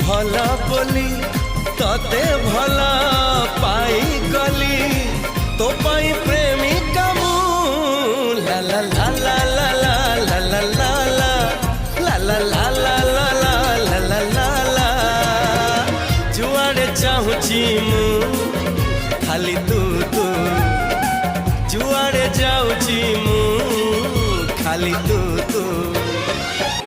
भला बोली तते भला पाई गली तो पाई प्रेमिका मु ला ला ला ला ला ला ला ला ला ला ला ला ला ला ला ला ला जुआड़े चाहूची मु खाली तू तू जुआड़े जाऊची मु खाली तू